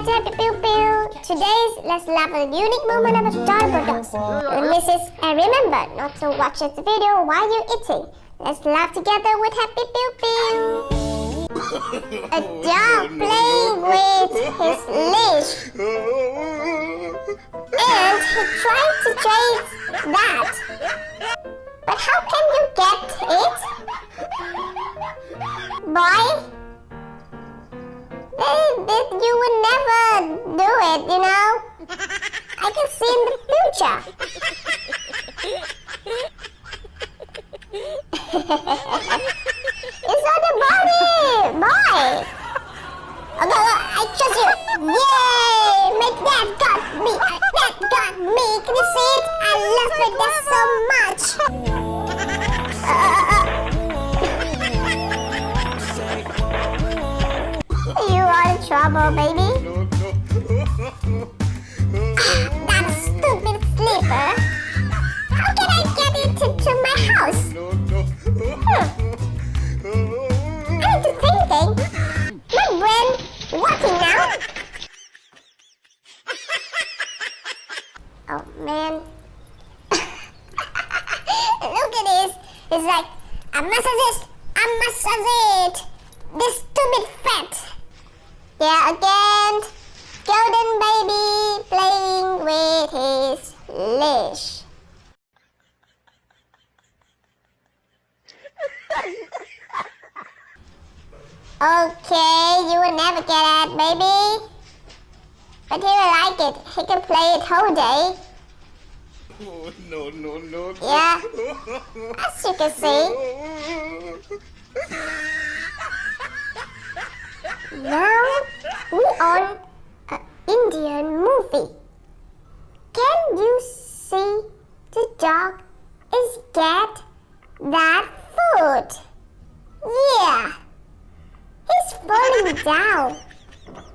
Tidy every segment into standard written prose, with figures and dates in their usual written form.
back to Happy Pew Pew. Today's Let's Laugh at a unique moment of adorable dogs. And misses, and remember not to watch this video while you're eating. Let's laugh together with Happy Pew Pew. A dog playing with his leash. And he tried to chase that. But how can you get it? Boy? You would never do it, you know? I can see in the future. It's on the body, boy. Okay, I trust you. Yay! Make that got me. That got me. Can you see it? I love it so much. You are in trouble, baby. That stupid sleeper. How can I get into my house? I'm just thinking. My brain working now. Oh man. Look at this. It's like I massage it. This stupid fat. Yeah, again. Golden baby playing with his leash. Okay, you will never get it, baby. But he will like it. He can play it whole day. Oh, no. Yeah, as you can see. Now we on an Indian movie. Can you see the dog is get that food? Yeah, he's falling down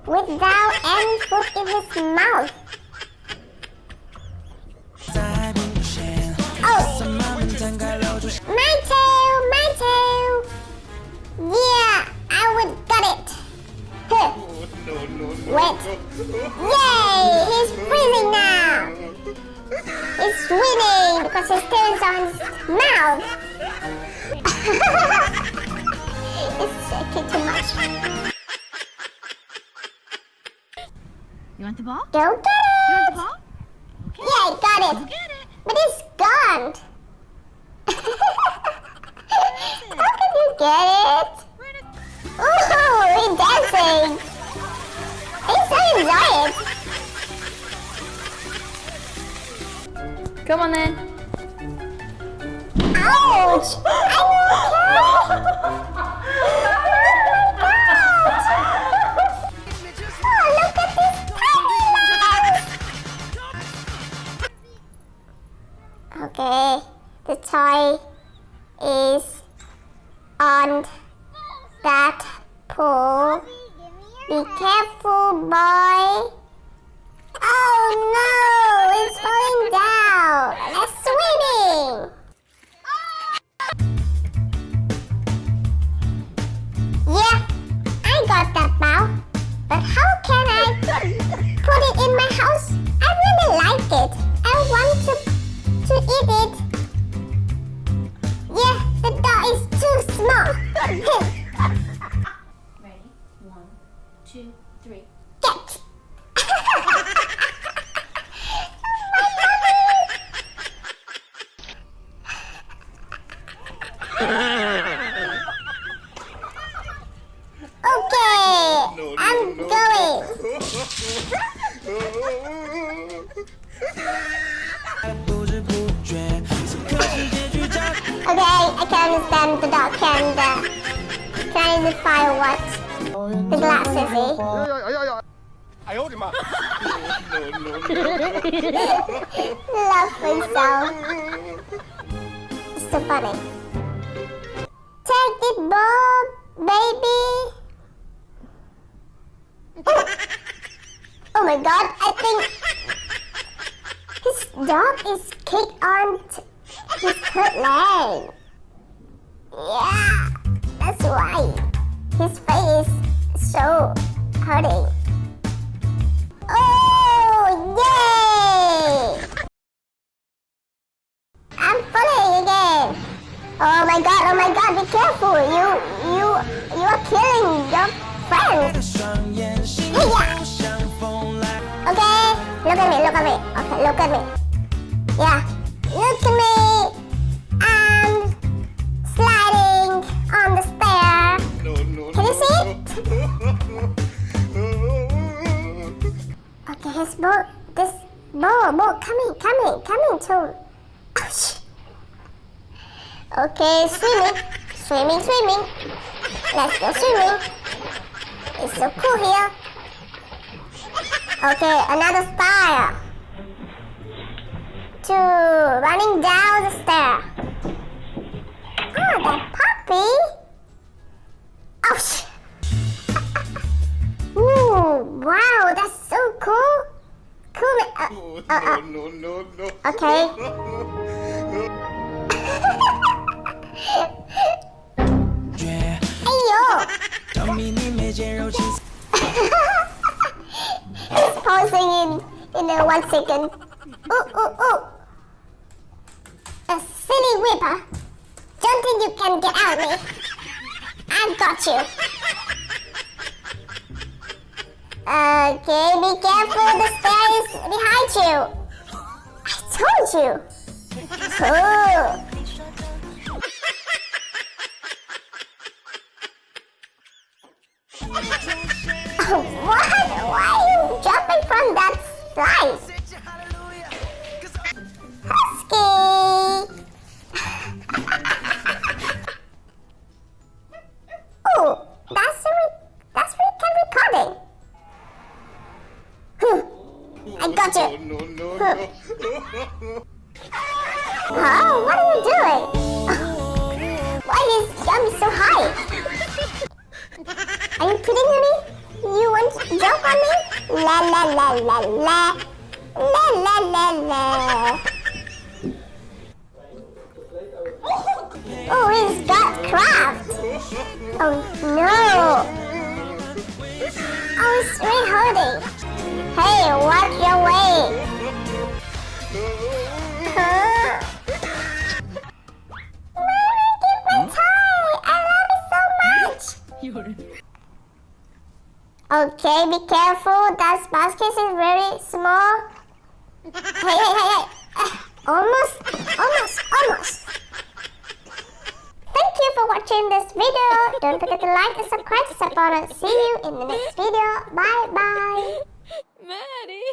without any food in his mouth. Oh, my tail. Yeah, I would got it. Huh. No. Wait. Yay! He's freezing now. He's winning because his tail's on his mouth. It's shaking too much. You want the ball? Don't get You want it. the ball? Okay. Yeah, I got it. Go get it. But it's gone. How can you get it? Where did... Ooh, he's dancing. He so enjoy it. Come on then. Ouch! I'm okay. Oh, look at this tiny mouse. Okay, the toy is on that pool. Be careful, boy. Oh no, it's falling down. Let's swimming. Yeah, I got that bow. But how can I put it in my house? I really like it. I want to eat it. Yeah, the dog is too small. Ready? 1, 2, 3. Get. Okay, I'm going. Okay, I can understand the dog can identify what the glasses is. 哎呦我的妈 Lovely sound. It's so funny. Take it, Bob, baby. Oh my god, I think his dog is kicked on his third leg. Yeah, that's why his face is so hurting. your friend. Hey, yeah. Okay, look at me, look at me. Okay, look at me. Yeah, look at me. I'm sliding on the stair. Can you see it? Okay, his boat, this boat coming too. Ouch. Okay, swimming. Let's go swimming. It's so cool here. Okay, another star. Two, running down the stair. Oh, that puppy. Ouch. Ooh, wow, that's so cool. Cool. No. Okay. Hey yo. He's pausing in 1 second. Ooh. A silly whipper. Don't think you can get out of me. I got you. Okay, be careful. The stair is behind you. I told you. Cool. What? Why are you jumping from that slide? Husky! Ooh, that's recording. I got you. No. Oh, what are you doing? Why is jumping so high? Are you kidding me? You want to jump on me? La. Oh, he's got craft. Oh no. Oh, it's really hurting. Hey, watch your way. Mommy, keep my tie. I love it so much. Okay, be careful. That basket is very small. Hey. Almost. Thank you for watching this video. Don't forget to like and subscribe to support us. See you in the next video. Bye. Maddie.